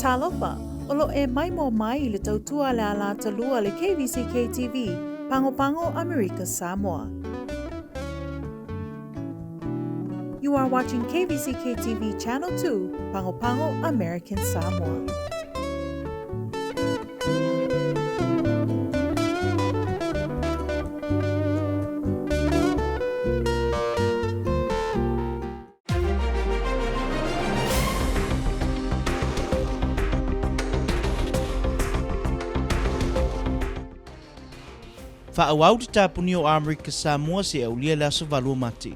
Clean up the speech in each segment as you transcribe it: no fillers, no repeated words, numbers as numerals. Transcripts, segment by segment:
Talofa, olo e mai mo mai le tautua le ala talua le KVZK TV, Pango Pango, America, Samoa. You are watching KVZK TV Channel 2, Pango Pango, American Samoa. Whaawau te tāpuni o Amerika Samoa se au lia laso valua mati.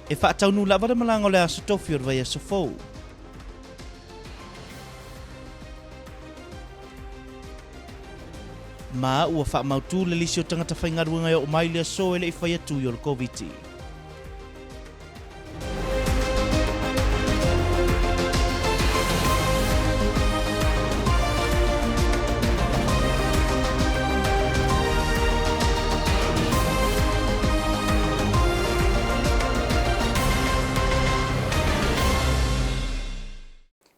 E whaataunu la vada malanga o le aso tofi o rwai aso fau. Ma ua whaamautu le lisi o tangata whaingaruanga o mai lea so ele i whai atu i o le COVID.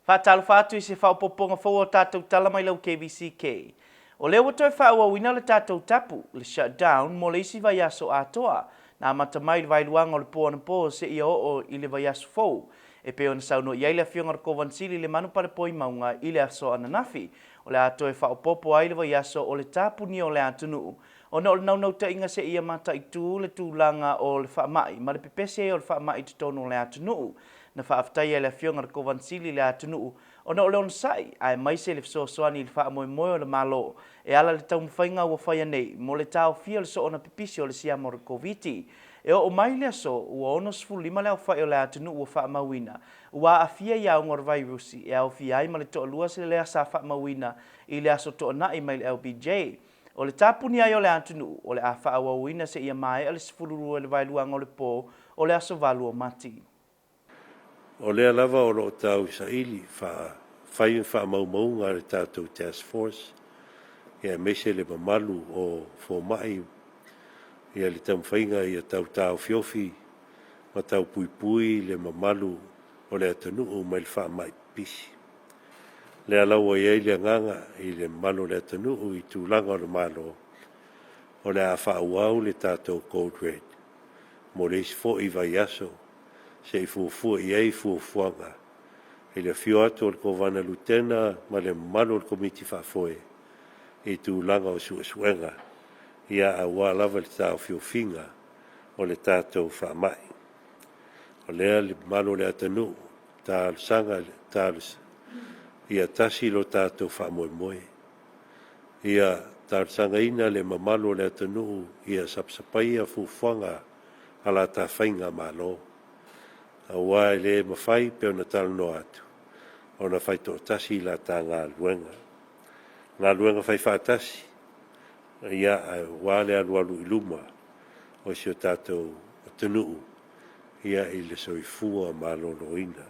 Whātalo whātu i se whaopoponga whau o tātou tala mai lau KVZK. O leo watoe whaawawina le tātou tapu, le shutdown, mo le isi vai aso atoa, nā mata mai le vailuanga o le pōna pō se ia o i le vai aso fau. E peo na sauno iai le whionga rako vansili le manu pare poi maunga i le aso ananafi. O le atoe whaopopo ai le vai aso o le tapu ni o le atunu. O na o le naunau ta inga se ia mata i tū le tūlanga o le whaamai, ma le pepese o le whaamai te tono o le atunu. Na whaaftai le whionga rako vansili le atunu. O na o leon sai, ai mai se le fsosoani le wha moe moe o le malo. E ala le tau mwhainga ua whaia nei, mo le tau fia le so ona pipisi o le siamo re COVID. E o mai le so, ua ono sfu lima leo whai o le atunu ua wha mawina. Ua a fia ia o ngor virusi, e au fia ai ma le toa lua se le lea sa wha mawina i le aso toa nai mai le LBJ. O le tapuni ai o le atunu, o le a wha awawina se ia mai ale sifururu le vailuanga o le po, o le aso valu o mati. O lea lava o lo tau sa ili whai maunga le tātou task force. Ia mese le mamalu o fōmai. Ia le tam whainga ia tau fiofi. Ma tau pui pui le mamalu o le atanu o mai le whaamai pisi. Lea laua iei le nganga i le mamalu le atanu o i tūlanga o le malo. O le a whaauau le tātou code red. Mo le isi fo i vai aso. Se i fuafua i ei fuafuanga. I le fio atu o le kovana lutena ma le mano o le komiti whaafoe. I tūlanga o suenga. Ia a wālava le tāo fiofinga o le tātou whaamai. O lea le mano le atanu, tāl sanga, tāl ia tasi lo tātou whaamoe moe. Ia tāl sanga ina le mamalo le atanu, ia sapsapai a fuafuanga ala tā whainga malo. A wai le mawhai peo na tala no atu. O na whai tō tasi la tā ngā luenga. Ngā luenga whai whātasi. Ia a wale alualu i luma. O si o tātou atunuu. Ia i le soifua maloloina.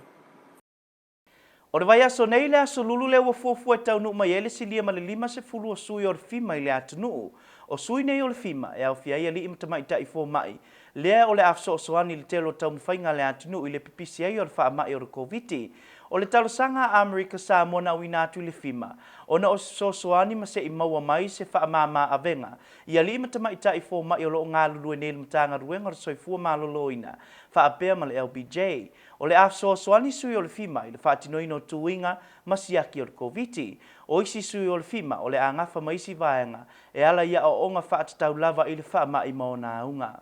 O le vai aso nei le aso lulu le ua fuafua tau nuk mai ele si lia ma le 5 o sui o le fima i le atunu. O sui nei o le fima e au fia ia li imata mai ta i fō mai. Lea o le afso soani le telo tau mwhainga le atunu i le pipisi ai o le wha mai o le COVID. O le talo sanga a Amerika Samoa na uina atu i le fima. O na o soani ma se i maua mai se wha mama avenga. Ia li imata mai ta i fō mai o lo ngā lulu e nele mtanga ruenga o soifua maloloina. Wha apea ma le LBJ. O le afso soani sui o le fima i le wha tinoino tuinga masiaki o le COVID. O isi sui o le fima o le angafa ma isi vaenga. E ala ia o onga wha atatau lava i le wha mai maona unga.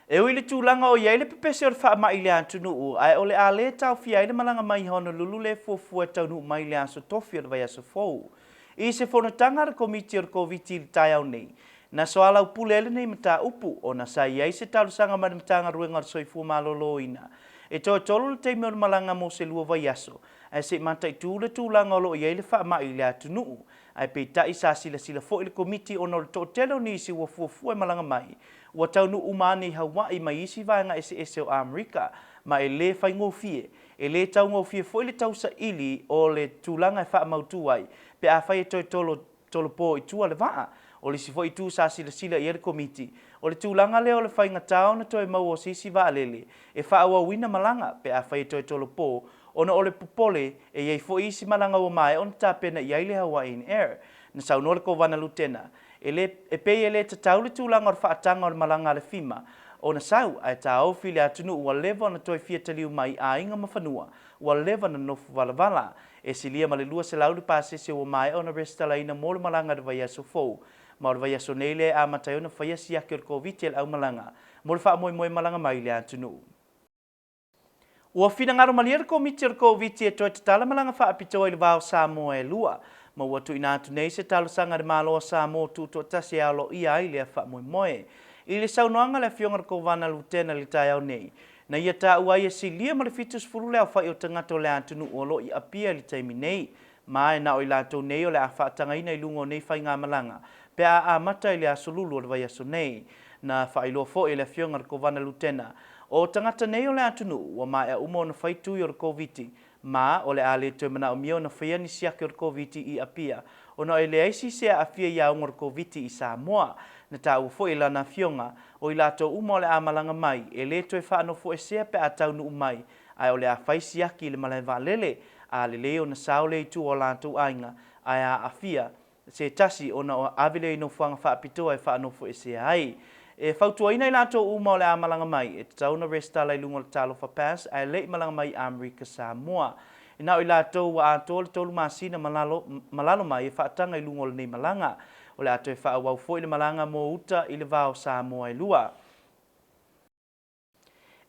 E ui le tūlanga o iei le pepese o le wha mai le atunu ai o le a le tau fia i le malanga mai hono lulu le fuafua tau nu mai le aso tofi o le vai aso fau. I se whanatanga le komiti o le COVID le tai au nei. Na soala upulele nei mata upu o na sa iei se talusanga ma le mtanga ruenga o soifua maloloina. E toa tolu le teime o le malanga mo se lua vai aso. Ai se mata i tū le tūlanga o lo iei le wha mai le atunu. Ai pe tai sa sila fo i le komiti o no le tōtelo ni isi ua fuafua e malanga mai. Ua taunu umani Hawaii mai isi vaenga ese o Amerika. Ma e le whai ngofie. E le tau ngofie fo i le tausa ili o le tūlanga e wha mautu ai. Pe a whai e toi tolo pō i tua le waa. O le sifo i tū sa sila i le komiti. O le tūlanga leo le whainga tau na toi mau o sisi wa alele. E whaawa wina malanga pe a whai toi tolo pō. Ona o le popole e iei fo isi malanga o mai on tāpena i aile Hawaiian Air. Na sau nore ko wana lutena. E pei e le tatau le tūlanga o le whaatanga o le malanga le fima. O na sau ai tā ofi le atunu ua lewa na toi fia taliu mai a inga mawhanua. Ua lewa na nofu wala. E silia ma le lua se laulu pāsese o mai o na restala ina mo le malanga de vai aso fou. Ma le vai aso neile a matai o na whaia siake o le COVID au malanga. Mo le wha moe malanga mai le atunu. Ua whina ngaro malia le komiti o le COVID e toi tatala malanga wha apitoa i le vao Samoa e lua. Ma ua tu ina atu nei se talo sanga de malo Samoa tu to tasi alo ia ai le wha moe. I le saunoanga le fionga ko vana lutena le tai au nei. Na ia tā ua ia silia ma le fitus furu leo whai o tangata o le atunu o lo i apia le taimi nei. Ma e na o i lato nei o le a whaatanga ina i lungo nei whai ngā malanga. Pe a mata i le asolulu o le vai aso nei. Na whai lo fo i le fionga ko vana lutena. O tangata nei o le atunu ua mai a umo na whai tui o le COVID. Ma o le a le tui mana o mio na whaia ni siake o le COVID i apia. O na e le aisi se a fia ia ungo le COVID i Samoa. Na tā ua fo i lana fionga o i lato uma o le a malanga mai. E le toi whaano fo e sea pe a tau nu mai. Ai o le a whaisi aki le malai lele. A le leo na sao le tu o lato ainga. Ai a fia se tasi o na o avile i no whanga whaapitoa e whaano fo e sea ai. E whautua ina i lato uma o le a malanga mai. E tau na resta lai lungo le talo wha pass. Ai le malanga mai Amerika Samoa. E nao i lato wa a tō le tolu masina malalo mai e whaatanga i lungo le nei malanga. O le ato e whaawau fo i le malanga mo uta i le vao Samoa e lua.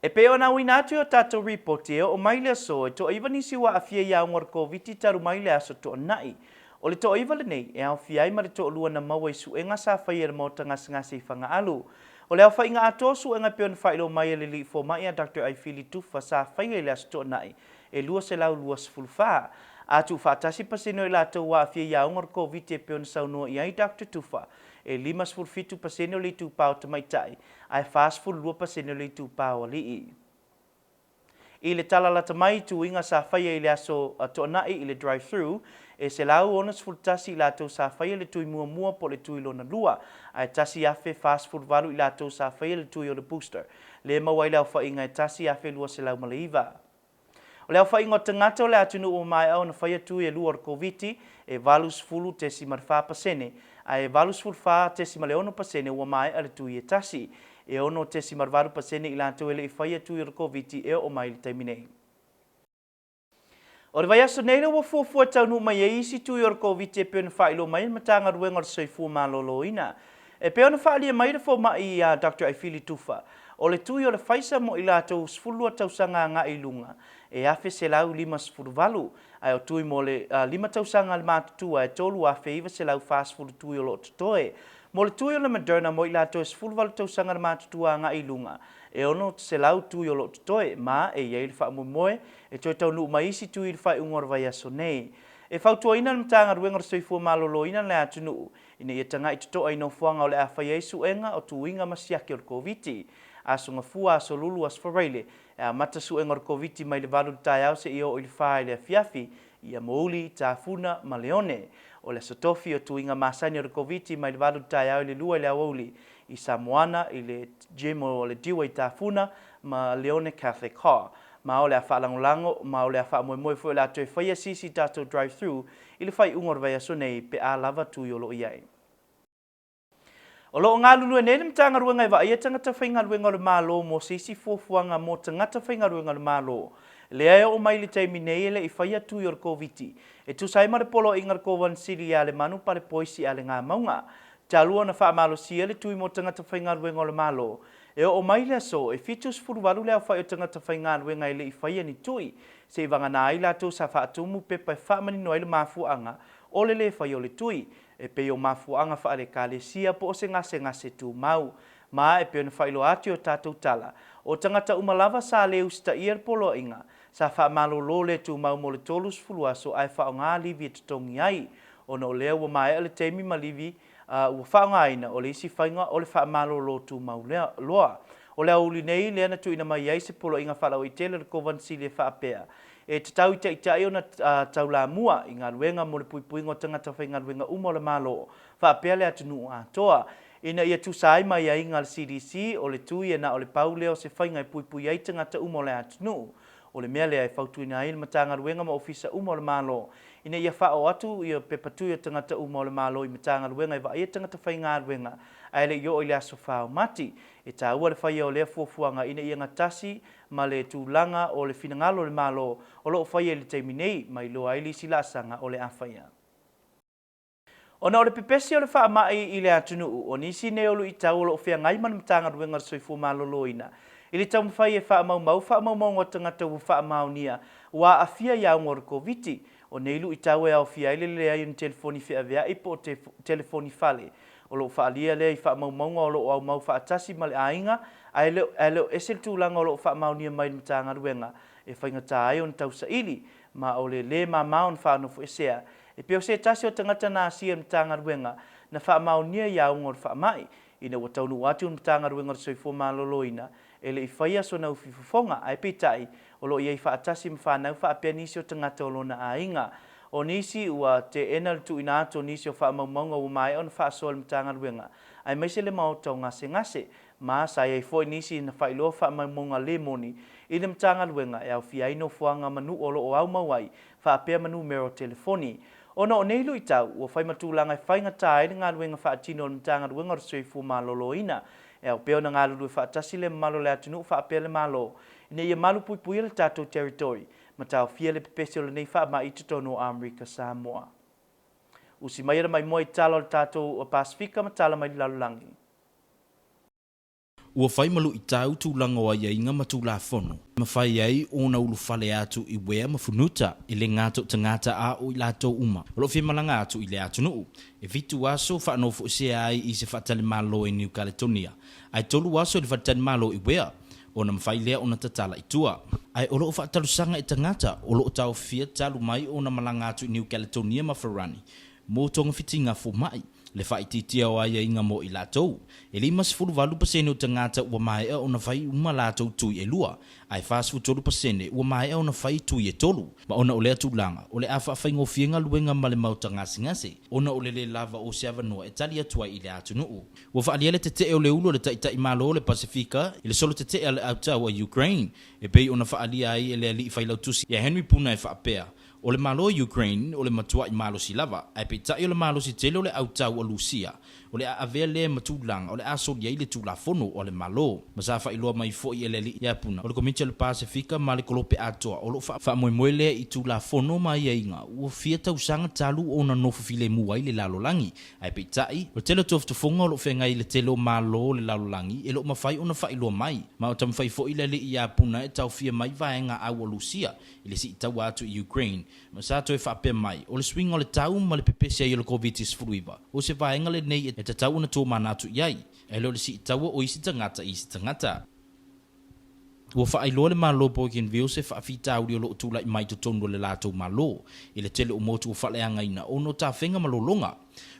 E peo na wina atu o tato report e o maile so e to iwa nisi wa a fia ia ngor COVID taru maile aso to nai. O le to iwa le nei e au fiai ma le to lua na maua i su e ngasa whai e mo tanga ngase i whanga alu. O le au whai ngā ato su e ngā peo na whailo mai e le li fo mai a Dr. Aifili Tufa sa whai e le aso to nai. E lua se lau lua sefulufaa. Atu whaatasi paseno i lātou wa fia ia ngor COVID e peo na saunua i ai Dr. Tufa. E 5.5% li tu pao tamaitai. Ai fast food 2% li tu pao li. I le tala lata mai tu inga sa whaia i le aso toanai i le drive-thru. E se lau onas fultasi i lātou sa whaia le tui mua po le tui lona lua. Ai tasi afe fast food valu i lātou sa whaia le tui o le booster. Le mawai lau whainga e tasi afe lua se lau maleiva. O leo whaingo tangata o le atunu o mai au na whaia tu e lua o COVID e valus fulu te si marwha pasene. A e valus fulu wha te si maleono pasene o mai ale tu e tasi. E ono te si marvaru pasene i lanto ele i whaia tu e COVID e o mai le taiminei. O le vai aso neile ua fuafua taunu mai e isi tu e COVID e peo na whailo mai matanga ruenga o le soifua malolo ina. E peo na whaalia mai le fo mai a Dr. Aifili Tufa. O le tui o le whaisa mo i lātou sfulua tausanga ngā i lunga. E afe se lau 5.valu. Ai o tui mo le 5 tausanga le mātutua e tolu afe iwa se lau fast food tui o lo totoe. Mo le tui o le Moderna mo i lātou sfulvalu tausanga le mātutua ngā i lunga. E ono se lau tui o lo totoe. Ma e iei le wha moe e toi tau nuu maisi tui le whai ungor vai aso nei. E whautua ina le mtanga ruenga soifua malolo ina le atunu. Ina ia tanga i tutoa ino fuanga o le a whai eisu enga o tuinga masiake o le COVID. Asunga fua aso lulu as whareile. E a matasu engor COVID mai le valu tai au se io o le whae le fiafi. Ia mouli, tāfuna, ma leone. O le sotofi o tuinga masani o le COVID mai le valu tai au le lua le awauli. I Samoana, i le gym o le diwa i tāfuna, ma leone Catholic Hall. Ma o le a whaalangolango, ma o le a whaamoemoe fo le atoe whaia sisi tātou drive-thru, i le whai ungor vai aso nei pe a lava tui o lo iai. O lo ngā lulu e nene mtanga ruenga i ia tangata whainga ruenga le mālo mo sisi fuafuanga mo tangata whainga ruenga le mālo. Le aia o mai le teimi nei ele i whaia tui o le COVID. E tu saima le polo ingar kovan siri a le manu pa le poisi a le ngā maunga. Talua na wha malo sia le tui mo tangata whainga ruenga le mālo. E o mai le aso e fitus furuwaru leo whai o tangata whainga ruenga ele i whaia ni tui. Se i wanga nā ila tō sa whaatumu pepa e whaamani noe le mafuanga o le whai o le tui. E pe o mafuanga wha ale kāle sia po o se ngase tū mau. Ma e pe o na whailo ati o tātou tala. O tangata umalava sa le usta ier polo inga. Sa wha malo lo le tū mau mo le tolus fulua so ai wha o ngā livi e tutongi ai. O na o lea ua mai ale teimi ma livi ua wha o ngā ina o le isi whainga o le wha malo lo tū mau loa. O lea uli nei lea na tu ina mai ai se polo inga whalau i tele le kovan sili e wha apea. e te tau te ita e ona tau la mua i ngā ruenga mo le pui ngā tangata whai ngā ruenga umo le malo whaapea le atunu atoa. Ina ia tusai mai ai ngā CDC o le tui e na o le pauleo se whainga i pui ai tangata umo le atunu. O le mea lea e whautuina ai le matanga ruenga ma ofisa umo le malo. Ina ia whao atu i pe patu i tangata umo le malo i matanga ruenga i wa ia tangata whai ngā ruenga. Ai le yo i le aso whao mati. E tā ua le whaia o lea fuafuanga ina ia ngatasi ma le tūlanga o le finangalo le malo o loo whaia le teimi nei mai loa ili sila sanga o le awhaia. Ona o le pepesi o le wha mai i le atunuu o nisi neolu i tau o loo whea ngai mana matanga ruenga soifu malolo ina. Ili tau mwhai e wha mau ngā tangata u wha mau nia wa a fia iau ngor COVID o neilu i tau e au fia ile le ai un telefoni fia vea ipo telefoni fale. O lo whaalia lea i wha maunga o lo au mau whaatasi ma le ainga, ai leo esel tūlanga o lo wha maunia mai le matanga ruenga, e whaingata ai on tau sa ili, ma o le ma maun whaanofu esea. E peo se tasi o tangata nā sia matanga ruenga, na wha maunia i au ngor wha mai, ina wa taunu watu matanga ruenga o soifo maloloina, e le i whaia so na ufifufonga, ai pitai, o lo iei whaatasi ma whanau wha apea nisi o tangata o lona ainga. O nisi ua te ena tu ina ato nisi o wha maunga u mai on wha soa le matanga ruenga. Ai maise le mau tau ngase, ma sa iei foi nisi na wha iloa wha maunga le moni, i le matanga ruenga e au fia ino fuanga manu o lo o au mawai, wha apea manu mero telefoni. Ona o neilu i tau, ua whai matulanga e whainga tae ngā ruenga wha atino o le matanga ruenga o soifu malolo ina. E au peo na ngā lulu wha atasi le malo le atinu wha apea le malo. Ina ia malu pui le tātou territory. Matau fia le pepesi o le nei wha mai i tutono o Amerika Samoa. Usi mai era mai moa i talo le tātou o Pasifika matala mai lalulangi. Ua whai malu i tau tūlanga o ai inga matu la whono. Ma whai ai o na ulu whale atu i wea mawhunuta i le ngātou tangata a o i lato uma. Olo whi malanga atu i le atu nuu. E vitu aso whanofo se ai i se whatale malo i New Caledonia. Ai tolu aso i le whatale malo i wea. O na mwhai lea o na tatala i tua. Ai olo o whaatalusanga i tangata, olo o tau fia talu mai o na malanga atu i New Caledonia mawharani. Mō tonga fitinga fo mai, le whaititia o aia inga mo i latou. E 5% o tangata ua mai o na whai uma latou tui e lua. Ai 5% ua mai o na whai tui e tolu. Ma ona o lea tūlanga, o le awha whaingo fienga luenga ma le mauta ngase. Ona o le lava o se avanua e tali atua i le atunuu. Ua whaalia le tete o le ulo le taitai malo le Pasifika, i le solo tete le autau a Ukraine. E pei ona whaalia ai e le ali i whailau tusi. Ia Henry Puna e whaapea. O le malo Ukraine, o le matua i malo si lava, ai peitai o le malo si tele o le autau a Lucia, o le avea le matulanga, o le aso ia i le tulafono o le malo. Masafa iloa mai fo i ele li ia puna. O le komiti o le Pasifika ma le kolope atoa, o lo wha moemoele i tulafono mai ia inga, ua fia tausanga talu o na nofu file mua i le lalolangi. Ai peitai, o tele toftofonga o lo whenga i le tele o malo le lalolangi, e lo mawhai o na wha iloa mai. Ma o tamwhai fo i le li ia puna e tau fia mai vaenga au a Lucia, i le si tau atu i Ukraine. Ma sa to e whape mai, o le swing o le tau ma le pepesia i le COVID-19. O se vaenga le nei e te tau na tō manatu iai, e lo le si tau o isi tangata. Ua whaailoa le malo Bougainville se whaafita auri o loo tūla i mai tonu le lātou malo, i le tele o motu o whaleanga ina o no tā whenga malolonga.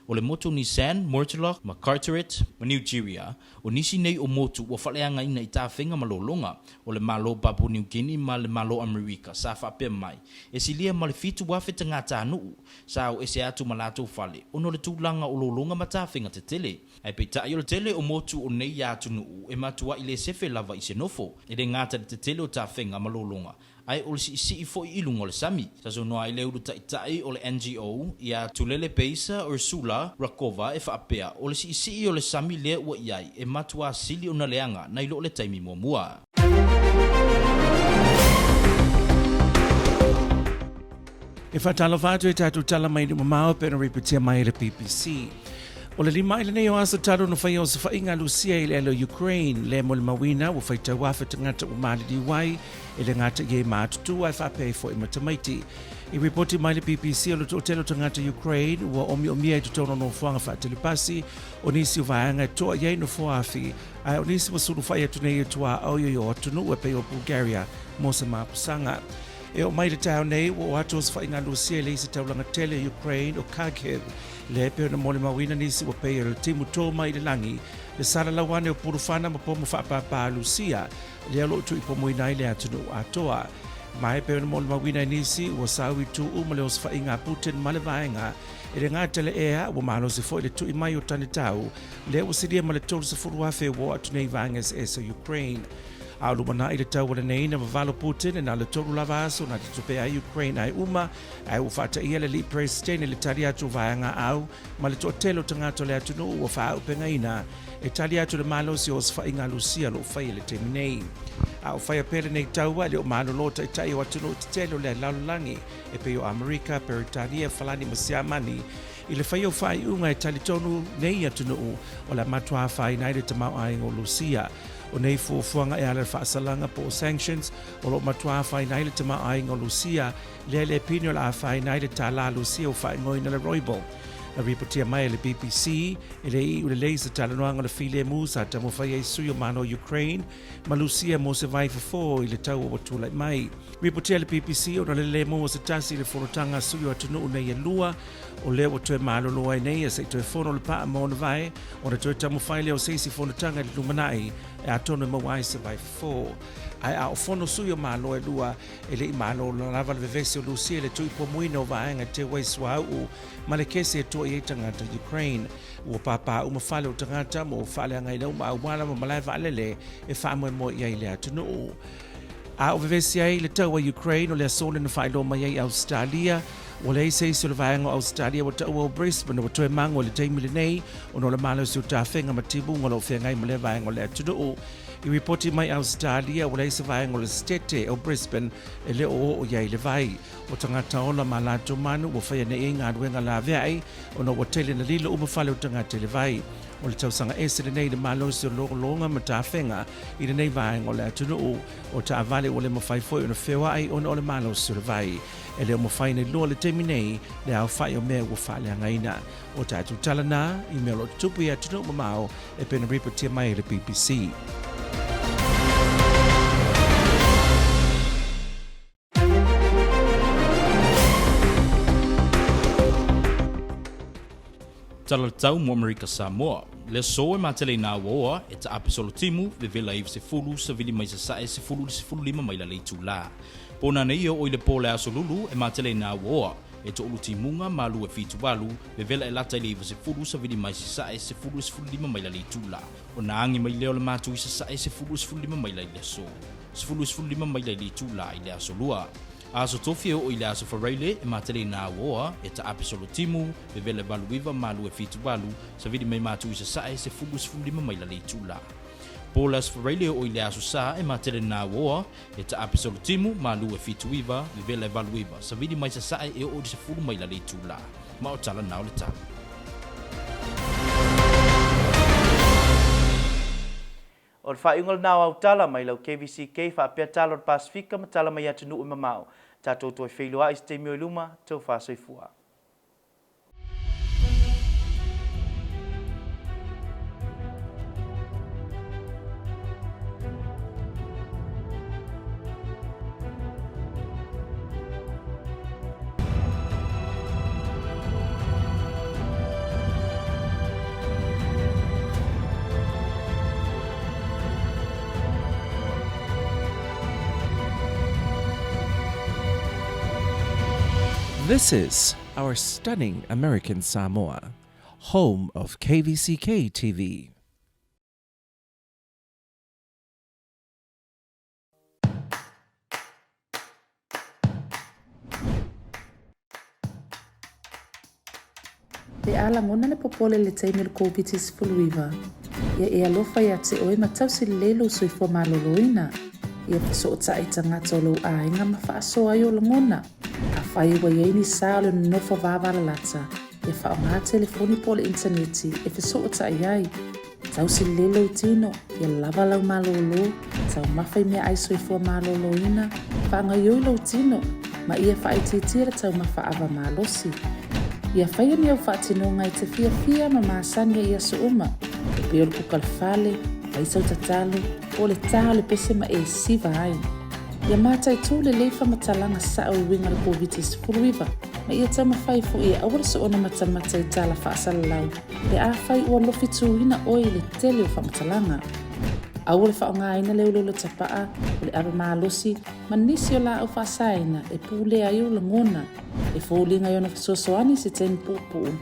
O le motu ni San, Mortlock, ma Carteret, ma Nigeria, o nisi nei o motu o whaleanga ina i tā whenga malolonga, o le malo Papua New Guinea ma le malo Amerika, sa whape mai. E si lia ma le fitu wafeta ngā tānuu, sa o ese atu ma lātou whale, o no le tūlanga o lolonga ma tā whenga te tele. Ai peitai o le tele o motu o nei atu nuu, e matua i le sefe lava i se nofo, e le ngāta te tele o tā whenga malolonga. Ai o le si i fo i ilunga o le sami. Sa so noa i le uru taitai o le NGO, ia Tulele Beisa Ursula Rakova e whaapea, o le si i o le sami lea ua iai, e matua sili o na leanga, na ilo le taimi mua. E whatalo whātu e tātou tala mai ni mamao pēna repetia mai le PPC. O le lima ile nei o asa taro no whai o sa whainga Lucia i le alo Ukraine, le mo le mawina o whai tau wafa tangata o malidi wai, e le ngata i e mātutu ai whapei fo i matamaiti. I reporti mai le PPC o le tōtelo tangata Ukraine, ua omi omia i tutono no whanga whaatelipasi, o nisi o vaanga e toa iei no whoafi, ai o nisi wa suru whai atu nei e tua au yo atunu e pei o Bulgaria, mo sa mapusanga. E o mai le tau nei, o atos whainga Lucia le isi taulanga tele Ukraine o Kharkiv, le peo na mole mawina nisi wa pei le timu tō mai le langi, le sara lawane o purufana ma pomo whapapa Lucia, le alo tu i pomoinai le atunu atoa. Mai pe mo le mawina nisi ua sawi tu uma le os whainga Putin ma le vaenga e le ngā tele ea ua mahalo se fo i le tui mai o tani tau le ua siria ma le tolu se furu afe ua atu nei vaenga sa Ukraine. A lumana i le tau wale nei na mavalo Putin e na le tolu lava aso na te tupe a Ukraine ai uma ai ua whaata ia le li president e le tari atu vaenga au ma le toa telo tangato le atu no ua wha au penga ina e tali atu le malo si os whainga Lucia lo whai le temi nei. A o whai apere nei taua le o malo lota i tai o atu no te telo le laulangi e pe o Amerika, Peritania, Falani Masiamani i le whai o whai unga e tali tonu nei atu no o la matua whai nai le tamau ai o Lucia. O nei fuafuanga e ala whaasalanga po sanctions o lo matua whai nai le tamau ai o Lucia le pino la whai nai le tala Lucia o whai ngoi na le roibol. Na ripotia mai le BBC e le i ule leisa talanoanga le file musa ta mo whai e sui o mano Ukraine ma Lucia mo se vai fo i le tau o watulai mai. Ripotia le BBC o na le mo se tasi le whorotanga sui o atunu nei e lua o leo o tue malo loa e nei e se tue whono le paa mo na vai o na tue tamu whai leo seisi whonotanga le lumanai e atono e mawai se vai fo. Ai a o whono sui o malo e lua e le i malo la lava le vevesi o Lucia le tui po muina o vaenga te waiswa au ma le kese e toa i e tangata Ukraine. Ua papa uma whale o tangata mo whale angai lau ma awala ma malai vaalele e whaamwe mo i le atunu. A o vevesi ai le taua Ukraine o le asole na whaelo mai ai Australia o le se se le vaenga Australia o taua o Brisbane o toe mango le teimi le nei o no le malo si o tawhenga matibu ngolo whengai ma le vaenga o le atunu. I reporti mai Australia o le se vaenga o le stete o Brisbane e le o iai le vai. O tangata ola ma lato manu o whaia ne inga aduenga la veai o no o tele na lilo umawhale o tangata le vai. O le tausanga ese le nei le malo si o longa ma tawhenga i le nei vaenga o le atunu o ta avale o le mawhai foi o na whewa ai o le malo si o le vai. E le o mawhai ne loa le temi nei le au whai o mea ua whale angaina. O ta atu talana i mea lo tupu i atunu mamao e pena ripotia mai le BBC. Tala tau mo Amerika Samoa. Le so e matele na woa e ta apisolo timu ve vela i se fulu sa vili mai sa e se fulu lima mai la leitu la. Pona nei o ile pole aso lulu e matele na woa e to ulu timunga malu e fitu walu ve vela e lata ile se fulu sa vili mai sa e se fulu lima mai la leitu la. O na angi mai leo le matu i sa e se fulu lima mai la ile so. Se fulu lima mai la leitu la ile aso lua. Aso tofi o ile aso whareile e matele na woa e ta apisolo timu ve vele valuiva malu e fitu walu sa vidi mai matu isa sae se fulu lima mai la leitula. Polas whareile o ile aso sa e matele na woa e ta apisolo timu malu e fitu iva ve vele valuiva sa vidi mai sa sae e o di se fulu mai la leitula. Ma o tala nao le tala. O le whaingal nao au tala mai lau KVZK whaapea tala o Pasifika ma tala mai atunu i mamao. Tātou toi whailua i ste mio luma, tau whaasoifua. This is our stunning American Samoa, home of KVZK TV. Te ala ngona le popole le taimi le kōpiti sifuluiva. Ia e alofa ia te oe matausi lelo soifo maloloina. Ia fiso o tae tangata o lau ainga ma whaaso ai o langona. A whai wa iei ni saa le nofa vāwara lata. Ia whao ngā telefoni po le interneti e fiso o tae ai. Tausi lelo i tino, ia lava lau malolo. Tau mawhai mea ai soifo maloloina. Whaanga ioi lau tino, ma ia whai titira tau mawha ava malosi. Ia whaia ni au whaatino ngai te fia ma maasania ia so uma. E peo le kukalfale, waisau tatalo, o le taha le pese ma e siva ai. Ia mātai tū le leifa matalanga sa au winga le COVID-19 furuiva. Ma ia tama whai fu ia awara so ona matamata i tala whaasala lau. Le a whai ua lofi tū ina oi le tele o whamatalanga. Au le whaongaina leo lolo tapaa o le awa malosi ma nisi o la au whaasaina e pūle ai o langona e fōlinga iona fisosoani se teni pūpū.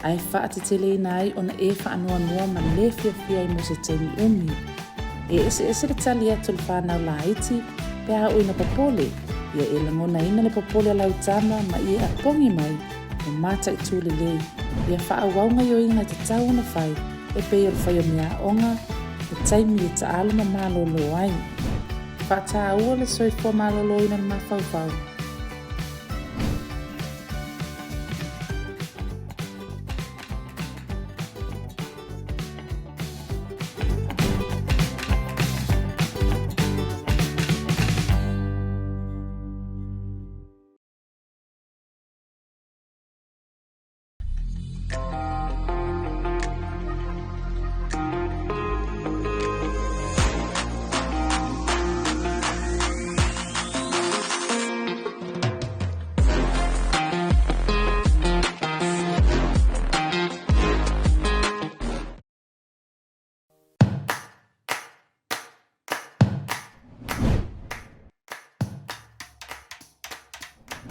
Ai wha te tele ina ai ona e wha anua noa ma le fia i mo se teni umi. E ese le tali atu le whanau la iti pe a oina popole ia e langona ina le popole lau tama ma ia a pongi mai o mata i tūle lei. Ia wha au waunga yo inga te tau na whai e pe o whai o mea onga e taimi e ta alama malolo ai. Whata ua le soifua malolo ina le mawhauwhau.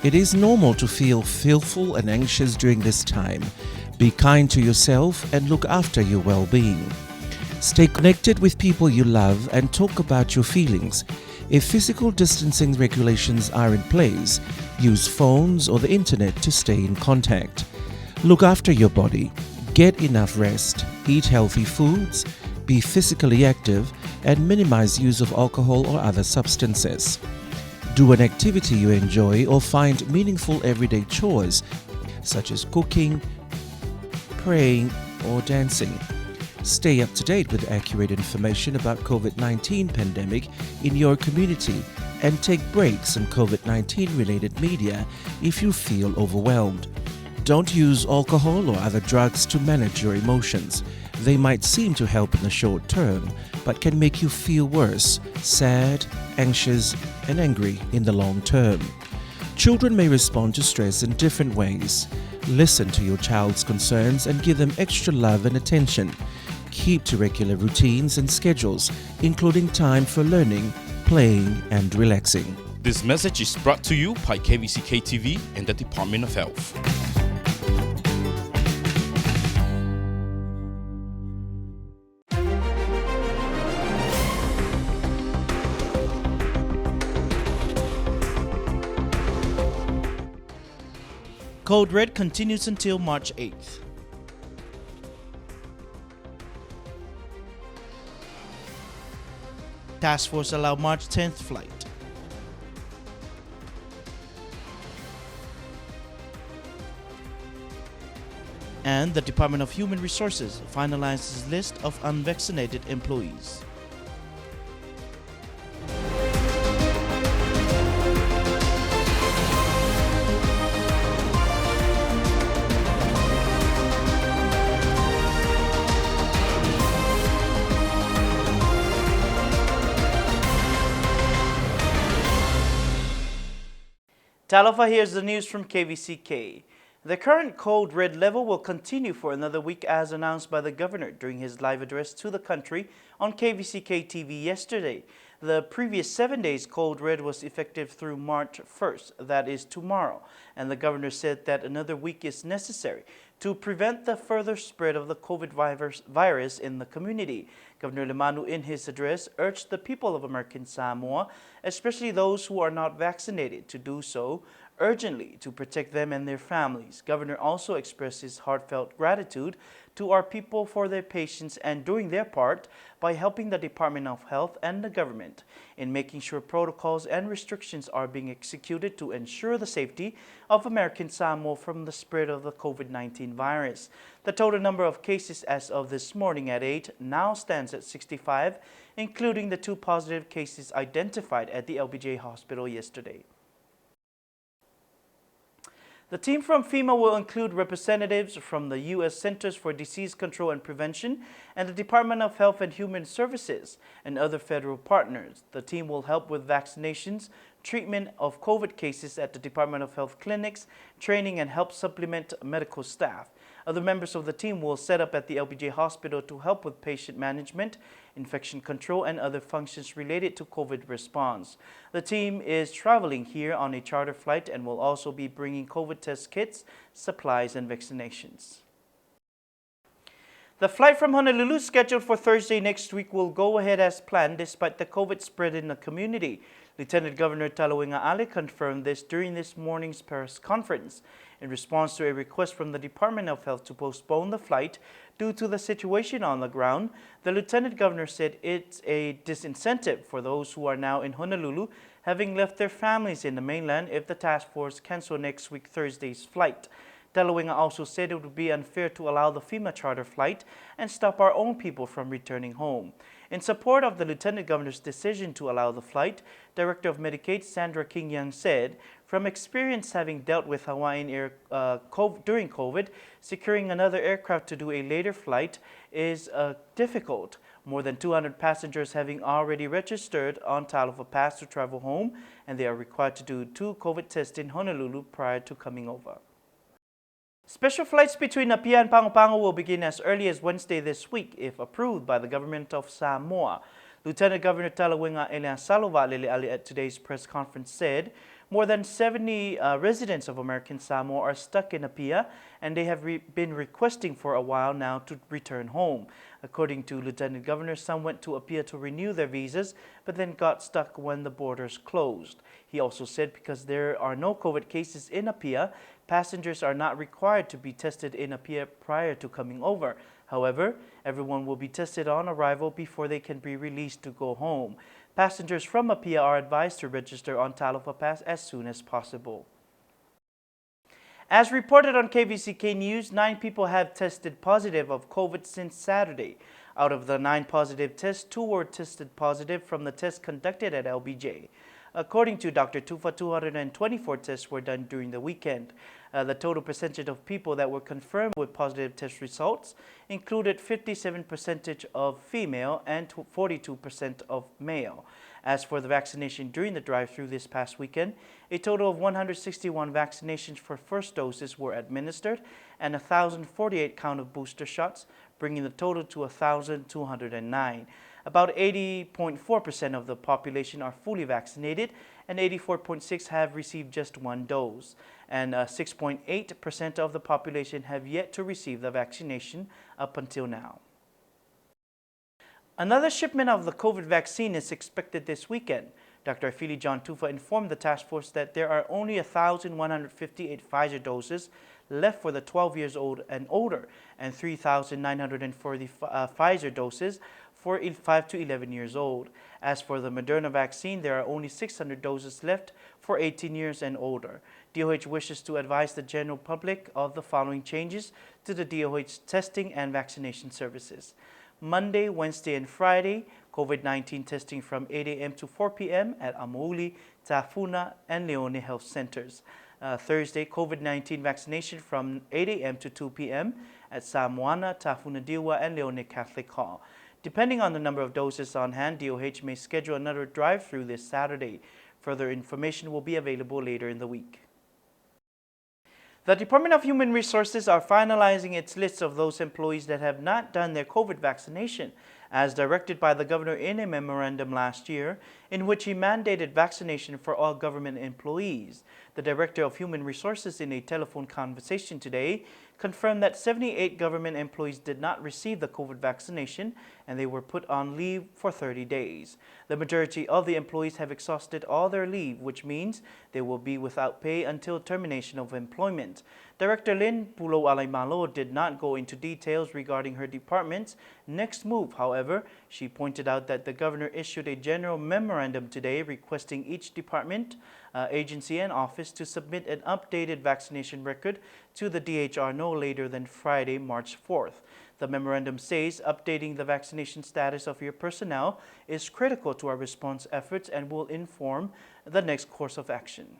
It is normal to feel fearful and anxious during this time. Be kind to yourself and look after your well-being. Stay connected with people you love and talk about your feelings. If physical distancing regulations are in place, use phones or the internet to stay in contact. Look after your body. Get enough rest. Eat healthy foods. Be physically active and minimize use of alcohol or other substances. Do an activity you enjoy or find meaningful everyday chores, such as cooking, praying, or dancing. Stay up to date with accurate information about COVID-19 pandemic in your community and take breaks on COVID-19 related media if you feel overwhelmed. Don't use alcohol or other drugs to manage your emotions. They might seem to help in the short term, but can make you feel worse, sad, anxious, and angry in the long term. Children may respond to stress in different ways. Listen to your child's concerns and give them extra love and attention. Keep to regular routines and schedules, including time for learning, playing, and relaxing. This message is brought to you by KVZK TV and the Department of Health. Code Red continues until March 8th. Task Force allow March 10th flight. And the Department of Human Resources finalizes list of unvaccinated employees. Talofa, here's the news from KVZK. The current code red level will continue for another week as announced by the governor during his live address to the country on KVZK TV yesterday. The previous 7 days code red was effective through March 1st, that is tomorrow, and the governor said that another week is necessary to prevent the further spread of the COVID virus in the community. Governor Lemanu, in his address, urged the people of American Samoa, especially those who are not vaccinated, to do so urgently to protect them and their families. Governor also expressed his heartfelt gratitude to our people for their patience and doing their part by helping the Department of Health and the government in making sure protocols and restrictions are being executed to ensure the safety of American Samoa from the spread of the COVID-19 virus. The total number of cases as of this morning at 8 now stands at 65, including the 2 positive cases identified at the LBJ hospital yesterday. The team from FEMA will include representatives from the U.S. Centers for Disease Control and Prevention and the Department of Health and Human Services and other federal partners. The team will help with vaccinations treatment of COVID cases at the Department of Health clinics, training and help supplement medical staff. Other members of the team will set up at the LBJ hospital to help with patient management, infection control, and other functions related to COVID response. The team is traveling here on a charter flight and will also be bringing COVID test kits, supplies, and vaccinations. The flight from Honolulu scheduled for Thursday next week will go ahead as planned despite the COVID spread in the community. Lieutenant Governor Talawinga Ali confirmed this during this morning's press conference. In response to a request from the Department of Health to postpone the flight due to the situation on the ground, the Lieutenant Governor said it's a disincentive for those who are now in Honolulu, having left their families in the mainland, if the task force cancel next week Thursday's flight. Talawinga also said it would be unfair to allow the FEMA charter flight and stop our own people from returning home. In support of the Lieutenant Governor's decision to allow the flight, Director of Medicaid Sandra King-Young said, from experience having dealt with Hawaiian Air during COVID, securing another aircraft to do a later flight is difficult. More than 200 passengers having already registered on Talofa Pass to travel home, and they are required to do 2 COVID tests in Honolulu prior to coming over. Special flights between Apia and Pago will begin as early as Wednesday this week if approved by the government of Samoa. Lieutenant Governor Talawinga Eleasalova Ali at today's press conference said more than 70 residents of American Samoa are stuck in Apia, and they have been requesting for a while now to return home. According to Lieutenant Governor, some went to Apia to renew their visas, but then got stuck when the borders closed. He also said because there are no COVID cases in Apia, passengers are not required to be tested in Apia prior to coming over. However, everyone will be tested on arrival before they can be released to go home. Passengers from Apia are advised to register on Talofa Pass as soon as possible. As reported on KVZK News, 9 people have tested positive of COVID since Saturday. Out of the 9 positive tests, 2 were tested positive from the test conducted at LBJ. According to Dr. Tufa, 224 tests were done during the weekend. The total percentage of people that were confirmed with positive test results included 57% of female and 42% of male. As for the vaccination during the drive-thru this past weekend, a total of 161 vaccinations for first doses were administered and 1,048 count of booster shots, bringing the total to 1,209. About 80.4% of the population are fully vaccinated and 84.6% have received just 1 dose. And 6.8% of the population have yet to receive the vaccination up until now. Another shipment of the COVID vaccine is expected this weekend. Dr. Afili John Tufa informed the task force that there are only 1,158 Pfizer doses left for the 12 years old and older, and 3,940 Pfizer doses for 5 to 11 years old. As for the Moderna vaccine, there are only 600 doses left for 18 years and older. DOH wishes to advise the general public of the following changes to the DOH testing and vaccination services. Monday, Wednesday, and Friday, COVID-19 testing from 8 a.m. to 4 p.m. at Amauli, Tafuna, and Leone Health Centers. Thursday, COVID-19 vaccination from 8 a.m. to 2 p.m. at Samoana, Tafuna Diwa, and Leone Catholic Hall. Depending on the number of doses on hand, DOH may schedule another drive-thru this Saturday. Further information will be available later in the week. The Department of Human Resources are finalizing its list of those employees that have not done their COVID vaccination, as directed by the governor in a memorandum last year, in which he mandated vaccination for all government employees. The Director of Human Resources, in a telephone conversation today, confirmed that 78 government employees did not receive the COVID vaccination and they were put on leave for 30 days. The majority of the employees have exhausted all their leave, which means they will be without pay until termination of employment. Director Lynn Pulo Alaimalo did not go into details regarding her department's next move. However, she pointed out that the governor issued a general memorandum today requesting each department, agency, and office to submit an updated vaccination record to the DHR no later than Friday, March 4th. The memorandum says updating the vaccination status of your personnel is critical to our response efforts and will inform the next course of action.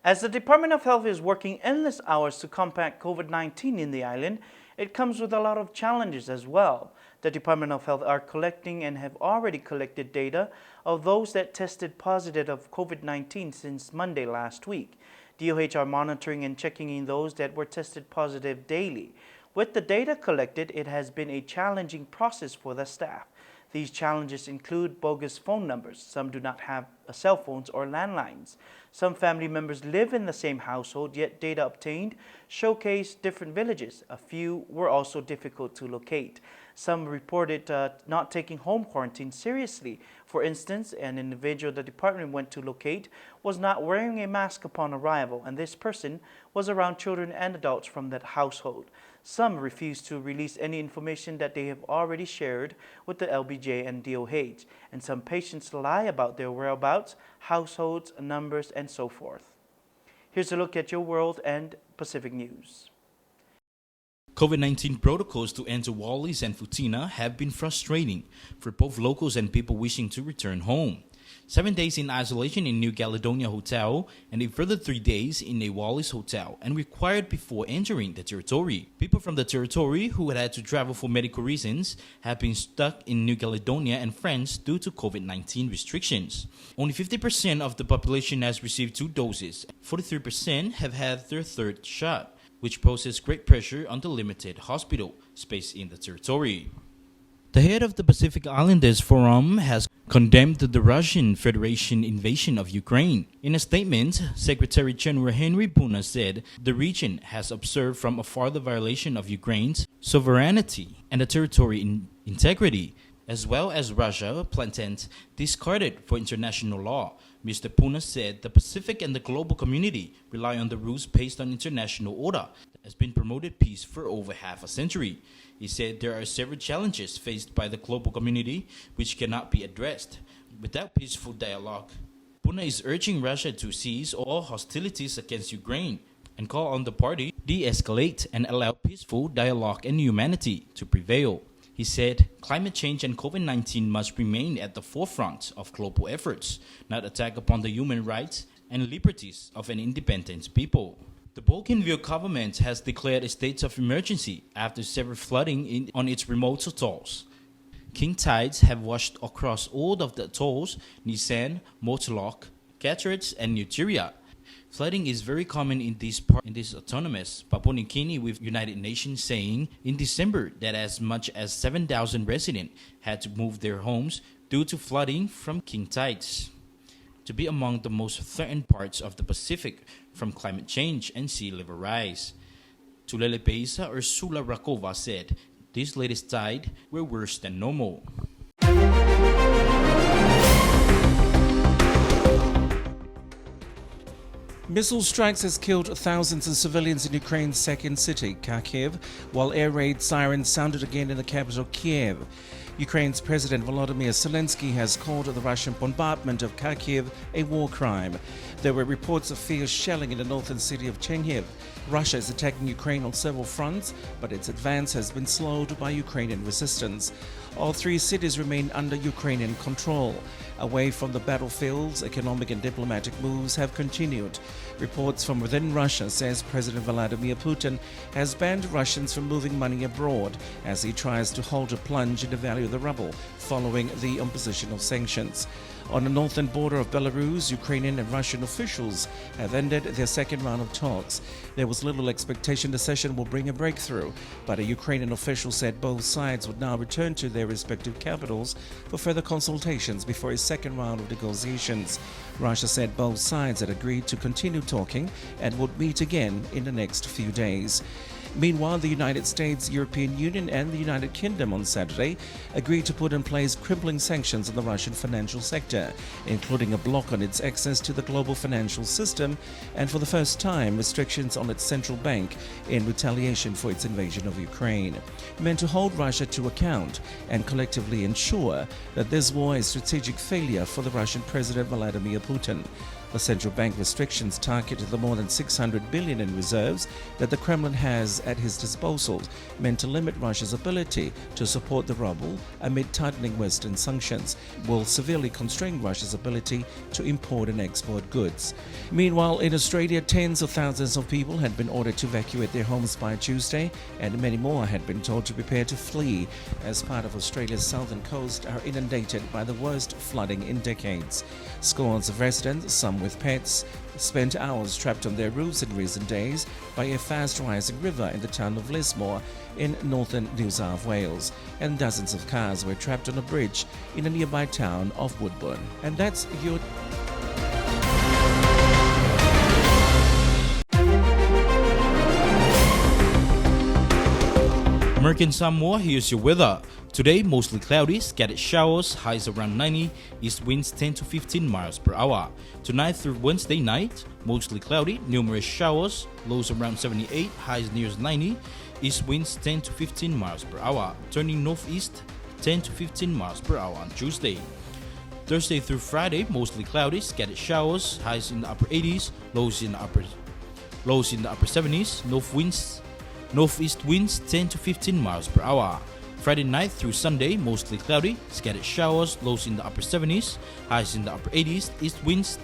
As the Department of Health is working endless hours to combat COVID-19 in the island, it comes with a lot of challenges as well. The Department of Health are collecting and have already collected data of those that tested positive of COVID-19 since Monday last week. DOH are monitoring and checking in those that were tested positive daily. With the data collected, it has been a challenging process for the staff. These challenges include bogus phone numbers. Some do not have cell phones or landlines. Some family members live in the same household, yet data obtained showcase different villages. A few were also difficult to locate. Some reported not taking home quarantine seriously. For instance, an individual the department went to locate was not wearing a mask upon arrival, and this person was around children and adults from that household. Some refused to release any information that they have already shared with the LBJ and DOH, and some patients lie about their whereabouts, households, numbers, and so forth. Here's a look at your world and Pacific news. COVID-19 protocols to enter Wallis and Futina have been frustrating for both locals and people wishing to return home. 7 days in isolation in New Caledonia Hotel and a further 3 days in a Wallis hotel and required before entering the territory. People from the territory who had to travel for medical reasons have been stuck in New Caledonia and France due to COVID-19 restrictions. Only 50% of the population has received 2 doses. 43% have had their 3rd shot, which poses great pressure on the limited hospital space in the territory. The head of the Pacific Islanders Forum has condemned the Russian Federation invasion of Ukraine. In a statement, Secretary General Henry Puna said the region has observed from afar the violation of Ukraine's sovereignty and the territory integrity, as well as Russia planted discarded for international law. Mr. Puna said the Pacific and the global community rely on the rules based on international order that has been promoted peace for over half a century. He said there are several challenges faced by the global community which cannot be addressed without peaceful dialogue. Puna is urging Russia to cease all hostilities against Ukraine and call on the party to de-escalate and allow peaceful dialogue and humanity to prevail. He said climate change and COVID-19 must remain at the forefront of global efforts, not attack upon the human rights and liberties of an independent people. The Bougainville government has declared a state of emergency after severe flooding on its remote atolls. King tides have washed across all of the atolls, Nisan, Motoloc, Cataract, and Nuteria. Flooding is very common in this autonomous Papua New Guinea, with United Nations saying in December that as much as 7,000 residents had to move their homes due to flooding from king tides. To be among the most threatened parts of the Pacific from climate change and sea level rise. Tulele Peisa or Sula Rakova said this latest tide were worse than normal. Missile strikes has killed thousands of civilians in Ukraine's second city, Kharkiv, while air raid sirens sounded again in the capital, Kiev. Ukraine's President Volodymyr Zelensky has called the Russian bombardment of Kharkiv a war crime. There were reports of fierce shelling in the northern city of Chernihiv. Russia is attacking Ukraine on several fronts, but its advance has been slowed by Ukrainian resistance. All 3 cities remain under Ukrainian control. Away from the battlefields, economic and diplomatic moves have continued. Reports from within Russia says President Vladimir Putin has banned Russians from moving money abroad as he tries to halt a plunge in the value of the ruble following the imposition of sanctions. On the northern border of Belarus, Ukrainian and Russian officials have ended their second round of talks. There was little expectation the session will bring a breakthrough, but a Ukrainian official said both sides would now return to their respective capitals for further consultations before a second round of negotiations. Russia said both sides had agreed to continue talking and would meet again in the next few days. Meanwhile, the United States, European Union and the United Kingdom on Saturday agreed to put in place crippling sanctions on the Russian financial sector, including a block on its access to the global financial system and, for the first time, restrictions on its central bank in retaliation for its invasion of Ukraine, meant to hold Russia to account and collectively ensure that this war is a strategic failure for the Russian President Vladimir Putin. The central bank restrictions targeted the more than 600 billion in reserves that the Kremlin has at his disposal, meant to limit Russia's ability to support the ruble amid tightening Western sanctions, will severely constrain Russia's ability to import and export goods. Meanwhile, in Australia, tens of thousands of people had been ordered to evacuate their homes by Tuesday, and many more had been told to prepare to flee, as part of Australia's southern coast are inundated by the worst flooding in decades. Scores of residents, some with pets, spent hours trapped on their roofs in recent days by a fast-rising river in the town of Lismore in northern New South Wales, and dozens of cars were trapped on a bridge in a nearby town of Woodburn. And that's your... American Samoa, here's your weather. Today, mostly cloudy, scattered showers, highs around 90, east winds 10 to 15 miles per hour. Tonight through Wednesday night, mostly cloudy, numerous showers, lows around 78, highs near 90, east winds 10 to 15 miles per hour, turning northeast 10 to 15 miles per hour on Tuesday. Thursday through Friday, mostly cloudy, scattered showers, highs in the upper 80s, lows in the upper 70s, northeast winds 10 to 15 miles per hour. Friday night through Sunday, mostly cloudy, scattered showers, lows in the upper 70s, highs in the upper 80s, east winds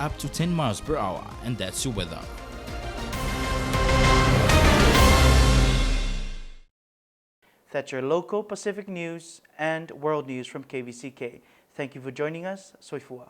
up to 10 miles per hour. And that's your weather. That's your local Pacific news and world news from KVZK. Thank you for joining us. Soifua.